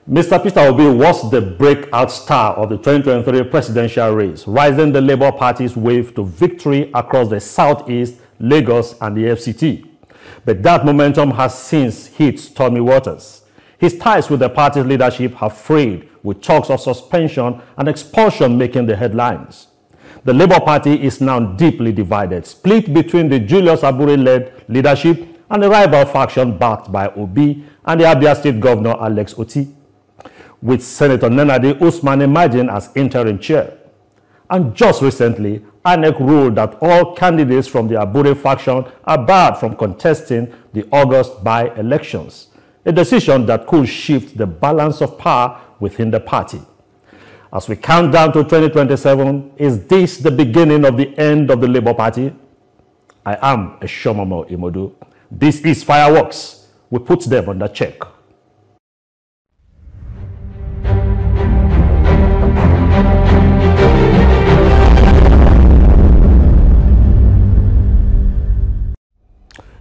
Mr. Peter Obi was the breakout star of the 2023 presidential race, rising the Labour Party's wave to victory across the Southeast, Lagos, and the FCT. But that momentum has since hit stormy waters. His ties with the party's leadership have frayed, with talks of suspension and expulsion making the headlines. The Labour Party is now deeply divided, split between the Julius Abure-led leadership and the rival faction backed by Obi and the Abia State Governor Alex Oti, with Senator Nenadi Usman emerging as interim chair. And just recently, INEC ruled that all candidates from the Abure faction are barred from contesting the August by-elections, a decision that could shift the balance of power within the party. As we count down to 2027, is this the beginning of the end of the Labour Party? I am Eshomomo Imodu. This is Fireworks. We put them under check.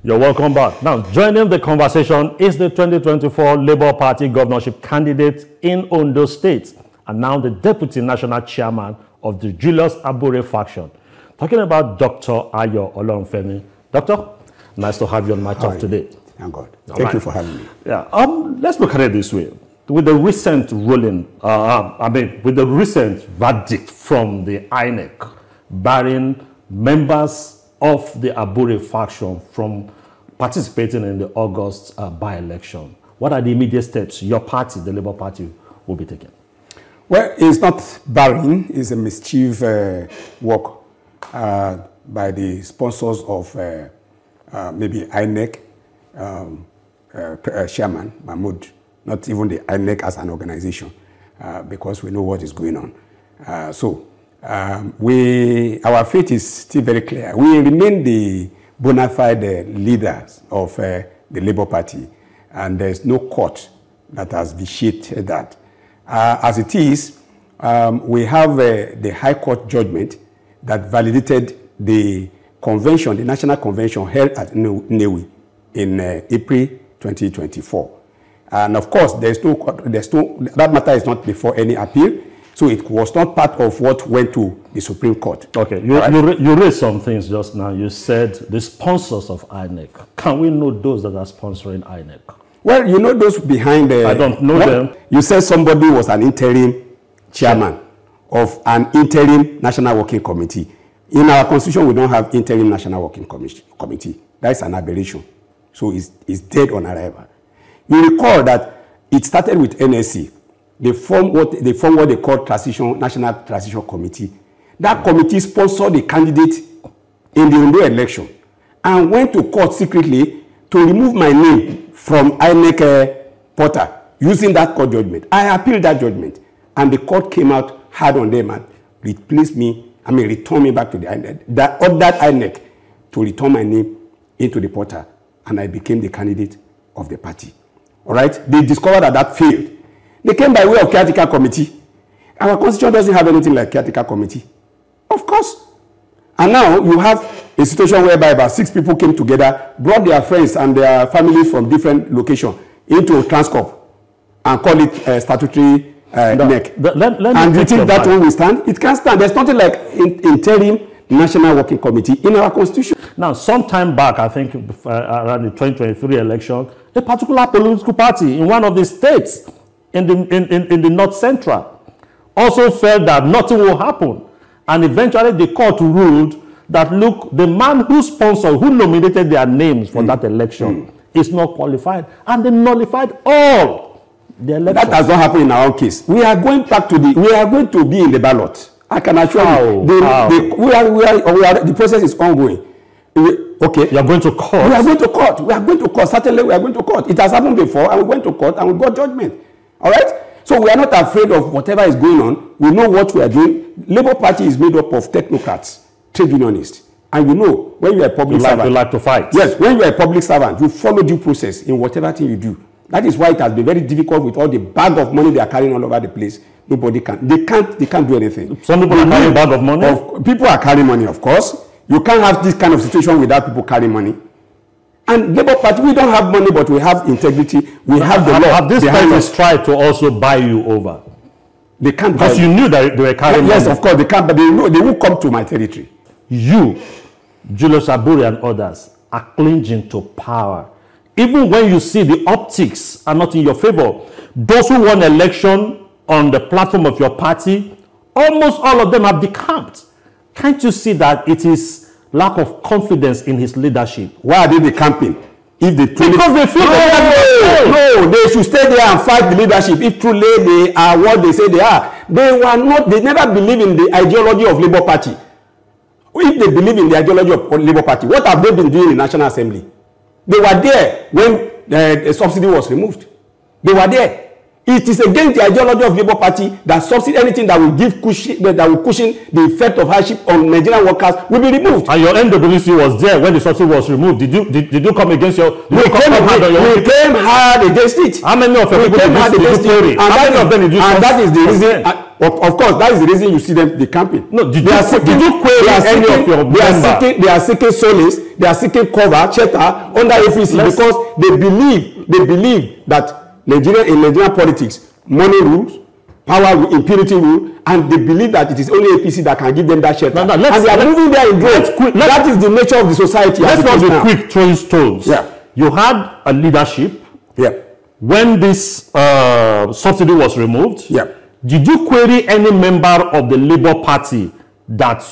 You're welcome back. Now, joining the conversation is the 2024 Labour Party governorship candidate in Ondo State, and now the Deputy National Chairman of the Julius Abure faction. Talking about Dr. Ayo Olorunfemi. Doctor, nice to have you on my talk today. Thank God. Thank you for having me. Yeah. Let's look at it this way. With the recent ruling, with the recent verdict from the INEC barring members of the Abure faction from participating in the August by-election, what are the immediate steps your party, the Labour Party, will be taking? Well, it's not barring. It's a mischief work by the sponsors of maybe INEC, Chairman Mahmoud, not even the INEC as an organization, because we know what is going on. Our fate is still very clear. We remain the bona fide leaders of the Labour Party, and there's no court that has vitiated that. As it is, we have the High Court judgment that validated the convention, the national convention held at Nnewi in April 2024. And of course, that matter is not before any appeal. So it was not part of what went to the Supreme Court. Okay, you raised some things just now. You said the sponsors of INEC. Can we know those that are sponsoring INEC? Well, you know those behind the... I don't know them. You said somebody was an interim chairman of an interim National Working Committee. In our constitution, we don't have interim National Working Committee. That's an aberration. So it's dead on arrival. You recall that it started with NSC. They formed what they call National Transition Committee. That committee sponsored the candidate in the Ondo election and went to court secretly to remove my name from INEC portal using that court judgment. I appealed that judgment, and the court came out hard on them and returned me back to the INEC. That ordered INEC to return my name into the portal, and I became the candidate of the party. All right? They discovered that failed. They came by way of caretaker committee. Our constitution doesn't have anything like caretaker committee. Of course. And now you have a situation whereby about 6 people came together, brought their friends and their families from different locations into Transcorp and call it statutory NEC. And you think that one will stand? It can't stand. There's nothing like interim National Working Committee in our constitution. Now, some time back, I think around the 2023 election, a particular political party in one of the states in the North Central also felt that nothing will happen. And eventually the court ruled that, look, the man who sponsored, who nominated their names for that election is not qualified. And they nullified all the elections. That has not happened in our own case. We are going to be in the ballot. I can assure you. The process is ongoing. Okay. You are going to court? We are going to court. We are going to court. Certainly we are going to court. It has happened before, and we went to court and we got judgment. All right? So we are not afraid of whatever is going on. We know what we are doing. Labour Party is made up of technocrats, trade unionists. And you know, when you are a public servant... You like to fight. Yes, when you are a public servant, you follow due process in whatever thing you do. That is why it has been very difficult with all the bag of money they are carrying all over the place. Nobody can. They can't do anything. Some people are carrying a bag of money? People are carrying money, of course. You can't have this kind of situation without people carrying money. And Labour Party, we don't have money, but we have integrity. We have the law. Have these persons tried to also buy you over? They can't. Because you knew that they were carrying Yes, money. of course they can't, but they know they won't come to my territory. You, Julius Aburi and others, are clinging to power. Even when you see the optics are not in your favor. Those who won election on the platform of your party, almost all of them have decamped. Can't you see that it is lack of confidence in his leadership? Why are they decamping? If they truly, because they feel no, they should stay there and fight the leadership. If truly they are what they say they are, they never believe in the ideology of Labour Party. If they believe in the ideology of Labour Party, what have they been doing in National Assembly? They were there when the subsidy was removed. They were there. It is against the ideology of Labour Party that subsidy, anything that will give cushion, that will cushion the effect of hardship on Nigerian workers will be removed. And your NWC was there when the subsidy was removed. Did you come against your? We came hard against it. How many of your people did you query? And that is the reason. Of course, that is the reason you see them decamping. No, did you query any of your members? They are seeking solace. They are seeking cover, shelter under APC because they believe that in Nigerian politics, money rules, power rule, impunity rule, and they believe that it is only APC that can give them that shelter. And they are moving there in growth. That is the nature of the society. Let's not be quick throwing stones. Yeah. You had a leadership. Yeah. When this subsidy was removed. Yeah. Did you query any member of the Labour Party that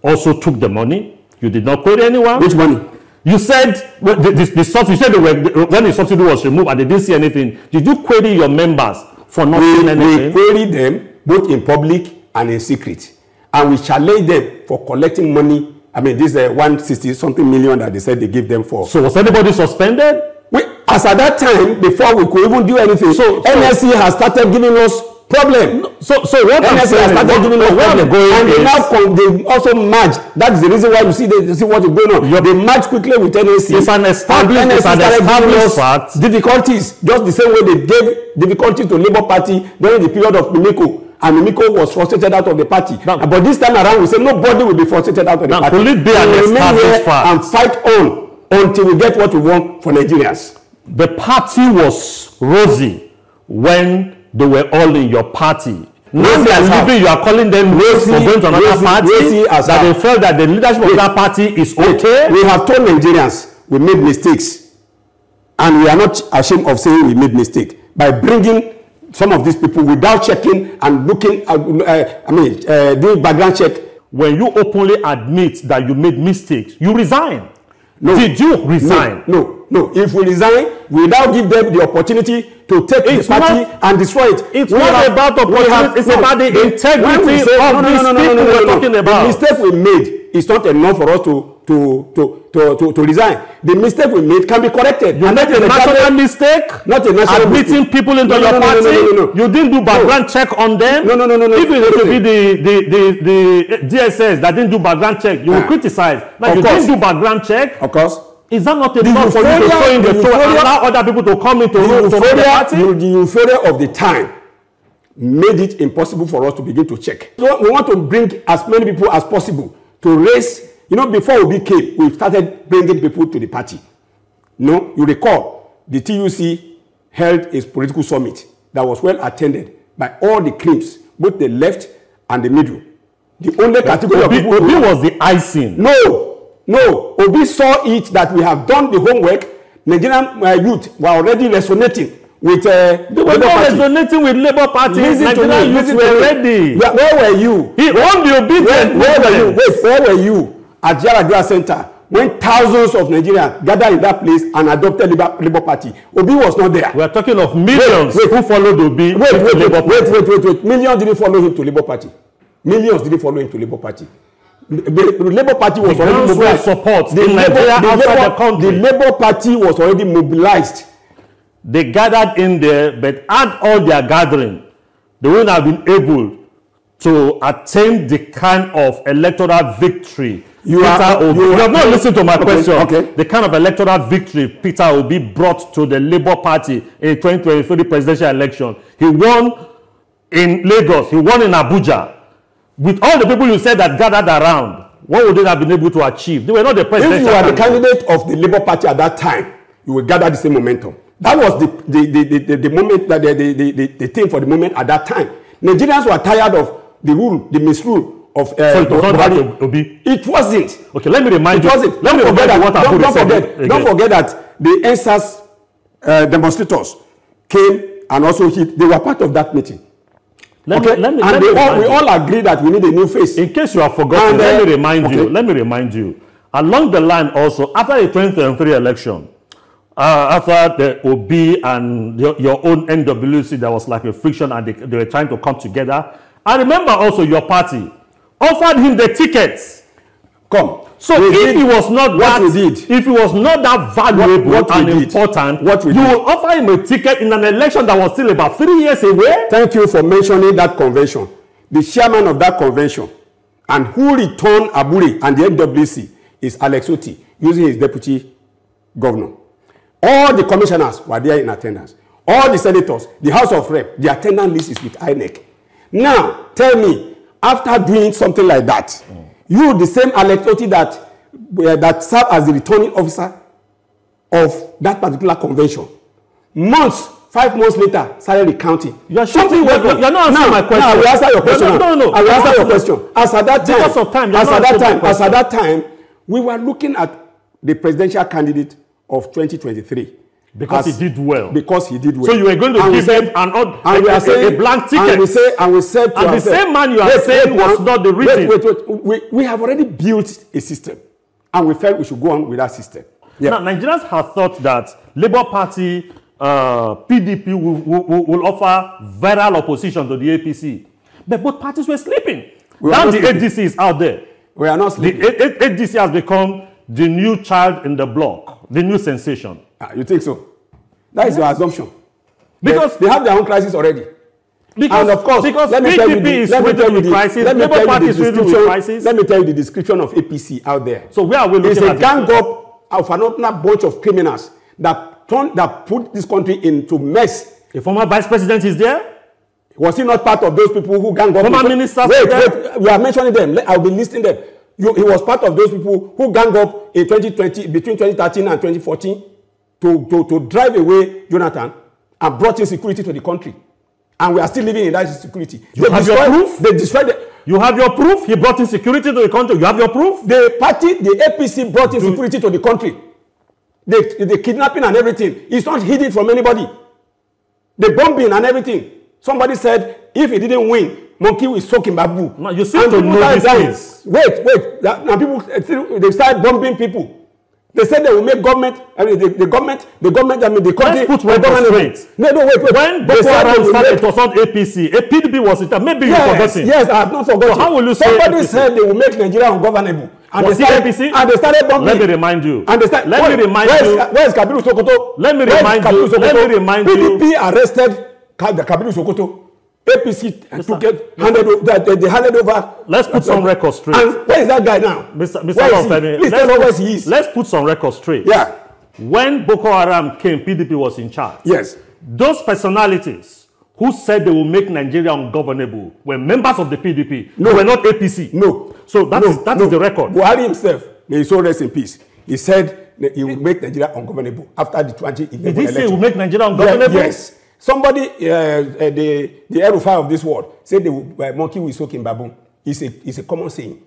also took the money? You did not query anyone? Which money? You said the subsidy. You said when the subsidy was removed and they didn't see anything. Did you query your members for not seeing anything? We queried them both in public and in secret, and we challenged them for collecting money. I mean, this 160-something million that they said they gave them for. So was anybody suspended? As at that time, before we could even do anything, NSC has started giving us problem. So what NSC has started giving us problem, and they also merged. That is the reason why you see what is going on. They merged quickly with NSC. It's an established fact. Difficulties, just the same way they gave difficulties to Labour Party during the period of Mimiko. And Mimiko was frustrated out of the party. But this time around, we say nobody will be frustrated out of the party. Could it be an established fact? And fight on until we get what we want for Nigerians. The party was rosy when they were all in your party. Now they are leaving, you are calling them rosy for going to another party, that they felt that the leadership of that party is okay. We have told Nigerians we made mistakes, and we are not ashamed of saying we made mistakes by bringing some of these people without checking and looking doing background check. When you openly admit that you made mistakes, you resign. No. Did you resign? No. If we resign, we now give them the opportunity to take the party and destroy it. It's not about opportunity. It's about the integrity of these people we're talking about. The mistake we made is not enough for us to resign. The mistake we made can be corrected. You made a national mistake? Not a national mistake. Admitting people into your party? You didn't do background check on them? No. If it were to be the DSS that didn't do background check, you will criticize. Now you didn't do background check. Of course. Is that not enough for you to throw in the toe and allow other people to come into the party? The euphoria of the time made it impossible for us to begin to check. So we want to bring as many people as possible to raise. Before we became, we started bringing people to the party. You recall, the TUC held its political summit that was well attended by all the creams, both the left and the middle. The only category of people... Obi was the icing. No. Obi saw it that we have done the homework. Nigerian youth were already resonating with they were not resonating with Labour Party. Nigerian youth were ready. Where were you? He won the obedient. Where were you? At Yaradua Center, when thousands of Nigerians gathered in that place and adopted Labour Party. Obi was not there. We are talking of millions who followed Obi. Wait. Millions didn't follow him to Labour Party. Millions didn't follow him to Labour Party. The Labour Party was already mobilized. Support the Labour Party was already mobilized. They gathered in there, but at all their gathering, they wouldn't have been able to attain the kind of electoral victory. You have not listened to my question. Okay. The kind of electoral victory Peter Obi brought to the Labour Party in 2023 presidential election. He won in Lagos. He won in Abuja. With all the people you said that gathered around, what would they have been able to achieve? They were not the president. If you are the candidate of the Labour Party at that time, you will gather the same momentum. That was the moment, that the thing for the moment at that time. Nigerians were tired of the rule, the misrule of so it was not that Obi. It wasn't. Okay, let me remind you. It wasn't. Let me remind you what Abure said. Don't forget that the NSAS demonstrators came and also they were part of that meeting. We all agree that we need a new face. In case you have forgotten, let me remind you. Along the line also, after the 2023 election, after the OB and your own NWC, there was like a friction and they were trying to come together. I remember also your party offered him the tickets. So if he was not that valuable and important, you will offer him a ticket in an election that was still about 3 years away? Thank you for mentioning that convention. The chairman of that convention and who returned Abure and the NWC is Alex Otti, using his deputy governor. All the commissioners were there in attendance. All the senators, the House of Rep, the attendance list is with INEC. Now, tell me, after doing something like that, you, the same Alex Otti that served as the returning officer of that particular convention, 5 months later, started recounting. You're not answering my question. I will answer your question. No. I will answer your question. As at that time, we were looking at the presidential candidate of 2023. Because he did well. Because he did well. So you were going to give him a blank ticket. And we said to ourselves, the same man you are saying was not the reason. We have already built a system. And we felt we should go on with that system. Yeah. Now, Nigerians have thought that Labour Party, PDP will offer viral opposition to the APC. But both parties were sleeping. Now the ADC is out there. We are not sleeping. The ADC has become the new child in the block, the new sensation. You think so? That is your assumption. Because they have their own crisis already. And of course, let me tell you the description of APC out there. So where are we looking at? It's a gang up of another bunch of criminals that put this country into mess. The former vice president is there? Was he not part of those people who gang up? Former ministers? Wait, we are mentioning them. I'll be listing them. He was part of those people who gang up in 2020, between 2013 and 2014, to drive away Jonathan and brought in security to the country. And we are still living in that security. You have your proof? They destroyed it. You have your proof? He brought in security to the country. You have your proof? The APC brought in security to the country. The kidnapping and everything. It's not hidden from anybody. The bombing and everything. Somebody said, if he didn't win, Monkey will soak in babu. No, you seem to know these things. Wait. Now people, they started bombing people. They said they will make government, the government, the country. Let's put records straight. No, wait. When Boko Haram started, it was not APC. A PDP was it. Maybe you've forgotten. Yes, I have not forgotten. So how will you say somebody said they will make Nigeria ungovernable. And was they started, APC? And they started bombing. Let me remind you. And they started, where is Kabiru Sokoto? Let me remind you. PDP arrested Kabiru Sokoto. APC they handed over. Let's put some records straight. And where is that guy now? Let's put some records straight. Yeah. When Boko Haram came, PDP was in charge. Yes. Those personalities who said they will make Nigeria ungovernable were members of the PDP. No. They were not APC. No. So that is the record. Buhari himself, may his soul rest in peace, he said he will make Nigeria ungovernable after the 2011 election. Did he say he will make Nigeria ungovernable? Yes. Somebody, the Erufai of this world, said the monkey will soak in baboon. It's a common saying.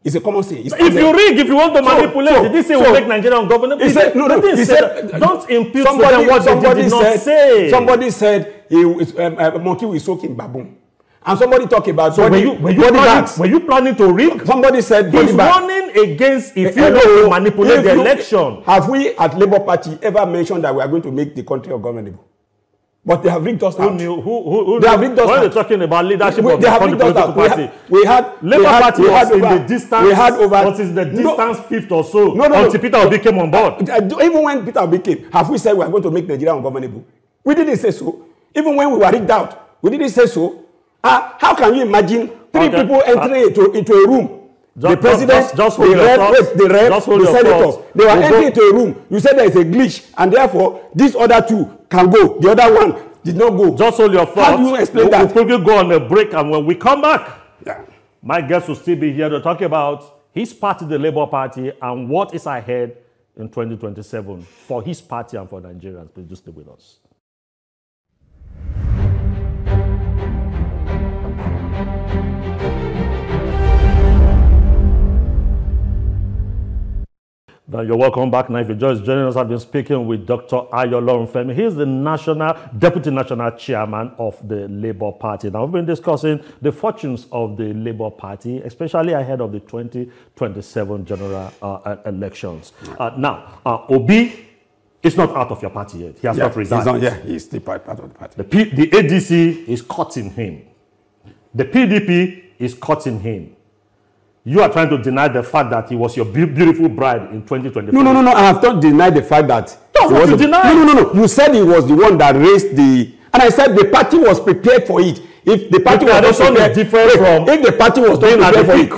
It's a common saying. If you want to manipulate, did he say we'll make Nigeria ungovernable? He said, no. He said, don't impute to them what they did not say. Somebody said a monkey will soak in baboon. And somebody talked about were you planning to rig? Somebody said he's running against if you want to manipulate the election. Have we at Labour Party ever mentioned that we are going to make the country ungovernable? But they have rigged us out. They have rigged us out. When you're talking about leadership of the political party, Labour Party was in the distance. What is the distance fifth or so until Peter Obi came on board? Even when Peter Obi came, have we said we are going to make Nigeria ungovernable? We didn't say so. Even when we were rigged out, we didn't say so. How can you imagine three people entering into a room? The president, the rep, the senators. They were entering into a room. You said there is a glitch, and therefore these other two can go. The other one did not go. Just hold your thoughts. How do you explain that? We'll quickly go on a break, and when we come back, my guest will still be here to talk about his party, the Labour Party, and what is ahead in 2027 for his party and for Nigerians. Please just stay with us. Now you're welcome back. Now, if you're just joining us, I've been speaking with Dr. Ayo Olorunfemi. He's the Deputy National Chairman of the Labour Party. Now, we've been discussing the fortunes of the Labour Party, especially ahead of the 2027 general elections. Now, Obi is not out of your party yet. He has not resigned. He's still part of the party. The ADC is cutting him. The PDP is cutting him. You are trying to deny the fact that he was your beautiful bride in 2024. No. I have not denied the fact that. That's what you denied. No. You said he was the one that raised the. And I said the party was prepared for it. If the party was not prepared, if the party was not prepared for it,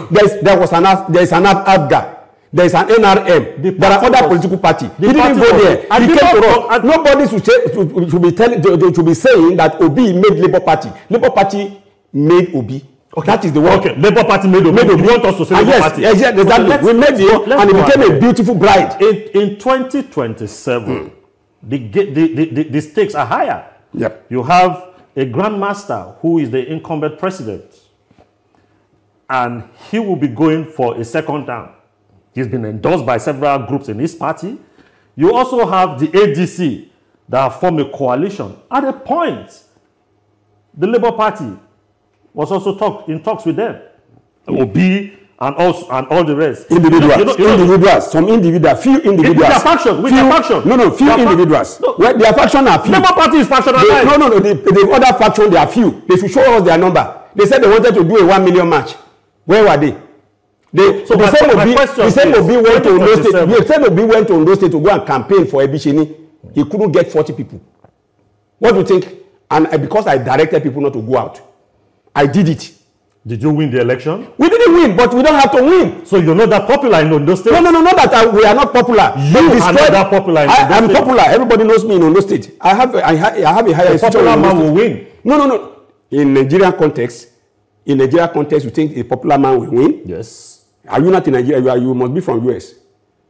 there's an ABGA, there's an NRM, there are other political parties. He didn't go there. He came to us. Nobody should be saying that Obi made Labour Party. Labour Party made Obi. Okay. That is the one. Okay, Labour Party made Obi. You want us to say Labour Party? Yes, exactly. Okay, we made it, and it became a beautiful bride. In 2027, the stakes are higher. Yep. You have a grandmaster who is the incumbent president, and he will be going for a second term. He's been endorsed by several groups in his party. You also have the ADC that have formed a coalition. At a point, the Labour Party was also in talks with them. Obi and all the rest. Individuals. Some individuals. Few individuals. With their faction. Few individuals. Well, their faction are few. Labour Party is factionalized. No. The other faction, they are few. They should show us their number. They said they wanted to do a 1 million match. Where were they? They said Obi went to Ondo State. They said Obi went to Ondo State to go and campaign for Ebishini. He couldn't get 40 people. What do you think? And because I directed people not to go out, I did it. Did you win the election? We didn't win, but we don't have to win. So you're not that popular in Ondo State? No, not that we are not popular. You are not that popular in Ondo State? I'm popular. Everybody knows me in Ondo State. I have a higher institution. A popular man will win. No. In Nigerian context, you think a popular man will win? Yes. Are you not in Nigeria? You must be from US.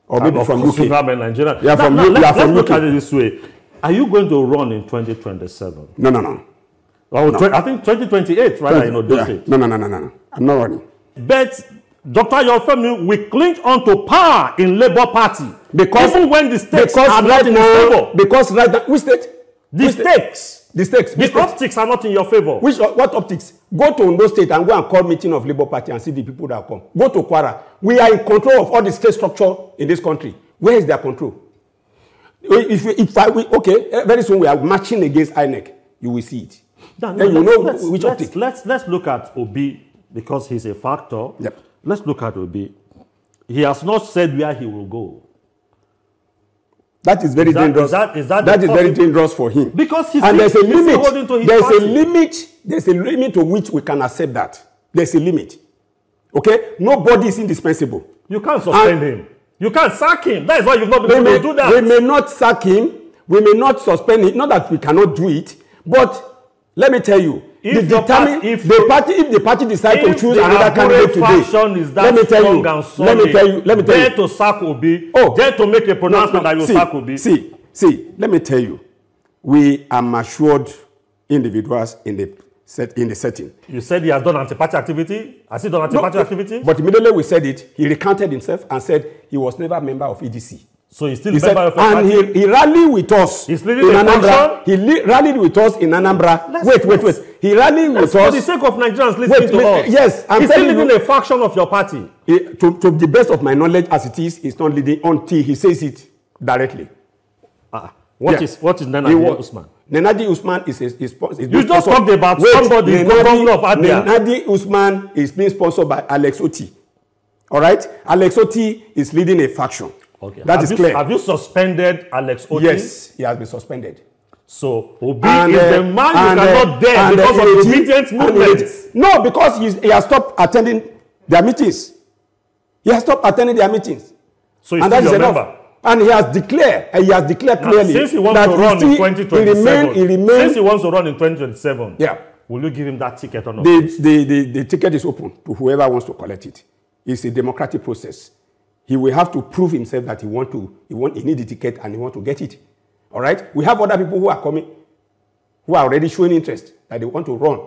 Or maybe from UK. I'm Nigeria. Let's look at it this way. Are you going to run in 2027? No. Well, no. I think 2028, right? In Ondo State. No. I'm not running. But Dr. Olorunfemi, we cling on to power in Labour Party. Because even when the stakes are not in your favor. Because right now, which state? The stakes. The optics are not in your favor. What optics? Go to Ondo State and go and call meeting of Labour Party and see the people that come. Go to Kwara. We are in control of all the state structure in this country. Where is their control? Very soon we are marching against INEC. You will see it. Let's look at Obi because he's a factor. Yep. Let's look at Obi. He has not said where he will go. That is very dangerous. That is very dangerous for him. Because there's a limit. There's a limit to which we can accept that. There's a limit. Okay? Nobody is indispensable. You can't suspend him. You can't sack him. That is why you've not been able to do that. We may not sack him. We may not suspend him. Not that we cannot do it. But let me tell you, if the party decides to choose another candidate today, let me tell you, dare to sack Obi, dare to make a pronouncement that you sack Obi. See, let me tell you, we are matured individuals in the setting. You said he has done anti-party activity? Has he done anti-party activity? But immediately we said it, he recanted himself and said he was never a member of EDC. So he's still a member of a party? And he rallied with us. He's leading in Anambra. He rallied with us in Anambra. Wait. He rallied with us. For the sake of Nigerians listening to us. Yes. He's still leading a faction of your party. To the best of my knowledge, as it is, he's not leading until he says it directly. What is Nenadi Usman? Nenadi Usman is you just talked about somebody, governor of Abia. Nenadi Usman is being sponsored by Alex Oti. All right? Alex Oti is leading a faction. Okay. That is clear. Have you suspended Alex Oti? Yes, he has been suspended. So Obi is the man you cannot dare because of the obedience movement. No, because he has stopped attending their meetings. He has stopped attending their meetings. So he's still your member. And he has declared clearly since he wants to run in 2027. Since he wants to run in 2027. Yeah. Will you give him that ticket or not? The ticket is open to whoever wants to collect it. It's a democratic process. He will have to prove himself that he need the ticket and he want to get it. All right? We have other people who are coming, who are already showing interest that they want to run.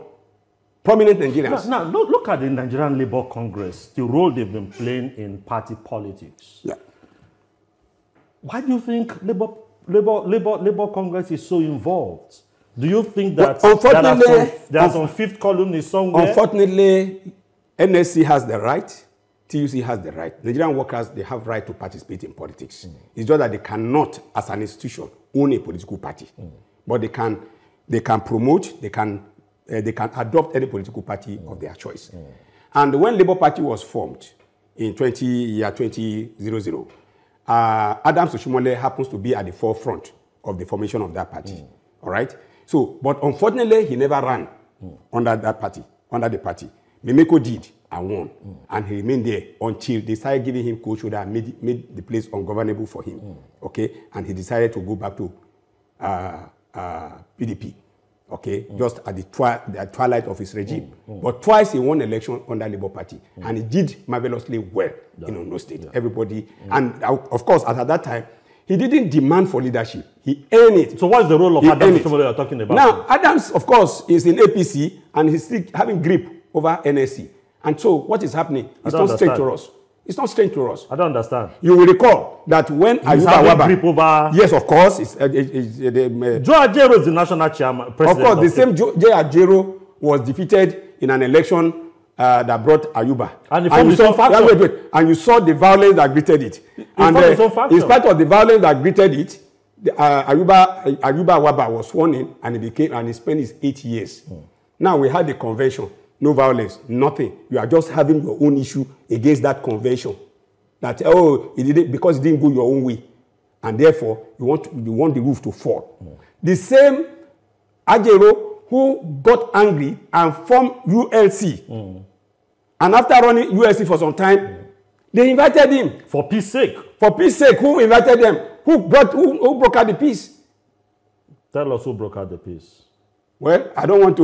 Prominent Nigerians. Now look at the Nigerian Labour Congress, the role they've been playing in party politics. Yeah. Why do you think Labour Congress is so involved? Do you think that there's some fifth column somewhere? Unfortunately, NSC has the right, TUC has the right. Nigerian workers, they have right to participate in politics. It's just that they cannot, as an institution, own a political party. But they can promote, they can adopt any political party of their choice. And when Labour Party was formed in 2000, Adams Oshiomhole happens to be at the forefront of the formation of that party. All right? So, but unfortunately, he never ran under the party. Memeko did and won. And he remained there until they started giving him cold shoulder and made the place ungovernable for him. Okay? And he decided to go back to PDP. Okay? Just at the twilight of his regime. But twice he won election under Labour Party. And he did marvelously well in Ondo State. Everybody. And of course, at that time, he didn't demand for leadership. He earned it. So what's the role of Adams Oshiomhole you're talking about? Now, Adams, of course, is in APC and he's still having grip over NSC. And so what is happening? It's not strange to us. It's not strange to us. I don't understand. You will recall that when Ayuba Wabba... grip over... Yes, of course. Joe Ajaero is the national chairman, president. Of course, the same Joe Ajaero was defeated in an election that brought Ayuba. And you saw the violence that greeted it. And in spite of the violence that greeted it, Ayuba Wabba was sworn in and he spent his 8 years. Now we had the convention, no violence, nothing. You are just having your own issue against that convention. That because it didn't go your own way, and therefore you want the roof to fall. The same Ajaero who got angry and formed ULC. And after running ULC for some time, they invited him. For peace sake. For peace sake, who invited them? Who broke out the peace? Tell us who broke out the peace. Well, I don't want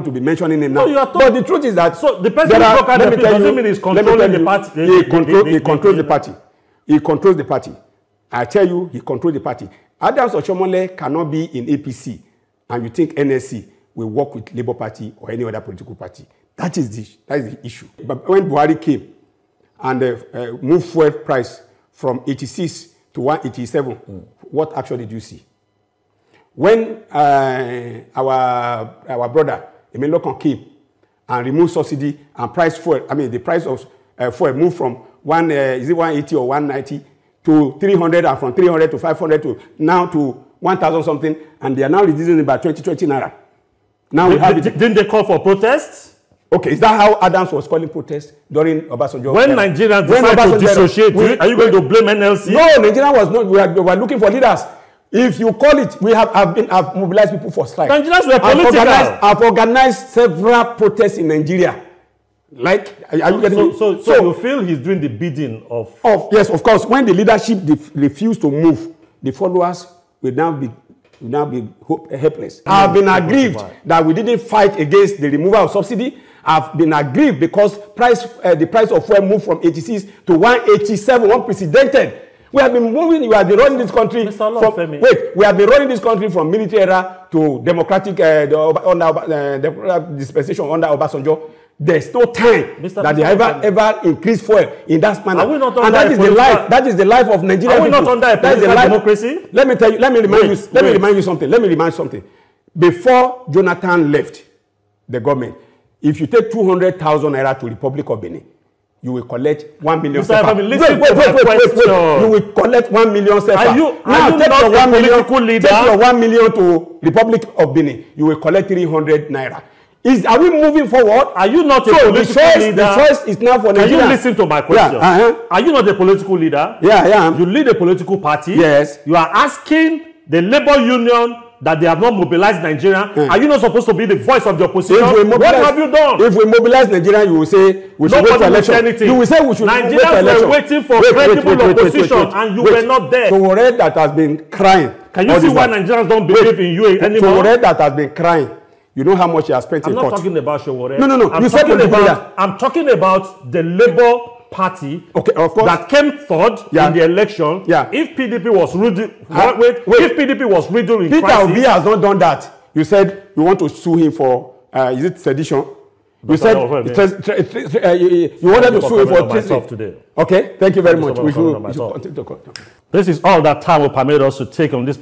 to be mentioning him now. No, but the truth is that the person who broke out the peace doesn't mean he's controlling the party. He controls the party. He controls the party. I tell you, he controls the party. Adams Oshiomhole cannot be in APC, and you think NSC will work with Labour Party or any other political party. That is the issue. But when Buhari came and moved fuel price from 86 to 187, what action did you see? When our brother Emelokan came and removed subsidy and the price of fuel moved from 180 or 190 to 300, and from 300 to 500 to now to 1,000 something, and they are now reducing it by 20 naira. Now didn't they call for protests? Okay, is that how Adams was calling protests during Obasanjo? When Nigerians decided to dissociate, are you going to blame NLC? No, Nigeria was not. We were looking for leaders. If you call it, I've mobilized people for strike. Nigerians were political. I've organized several protests in Nigeria. Like, are you getting me? So you feel he's doing the bidding of... Yes, of course. When the leadership refuse to move, the followers will now be helpless. I've been aggrieved that we didn't fight against the removal of subsidy. I've been aggrieved because the price of fuel moved from 86 to 187, unprecedented. We have been moving. We have been running this country. We have been running this country from military era to democratic dispensation under Obasanjo. There's no time that they ever increase fuel in that manner. Are we not and that is the life. That is the life of Nigeria. Are we not under a political democracy? Let me tell you. Let me remind you something. Before Jonathan left the government, if you take 200,000 naira to the Republic of Benin, you will collect 1 million sefa. Wait. You will collect 1 million sefa. Are you not a political leader? Take your 1 million to Republic of Benin, you will collect 300 naira. Are we moving forward? Are you not a political leader? The choice is now for Nigeria. Can you listen to my question? Yeah, Are you not a political leader? Yeah, I am. You lead a political party. Yes. You are asking the labor union that they have not mobilized Nigeria. Are you not supposed to be the voice of the opposition? What have you done? If we mobilize Nigeria, you will say we should wait for election. You will say we should wait for election. Nigerians were waiting for credible opposition, and you were not there. Towore that has been crying. Can you see why Nigerians don't believe in you anymore? Towore that has been crying. You know how much he has spent in court. court. I'm not talking about Sowore. No. I'm talking about the Labour Party, okay, of course, that came third in the election. Yeah. If PDP was riddled, if PDP was riddled in Peter crisis, Obi has not done that. You said you want to sue him for is it sedition? You said you wanted to sue him for treason. Today. Okay, thank you very much. This is all that time will permit us to take on this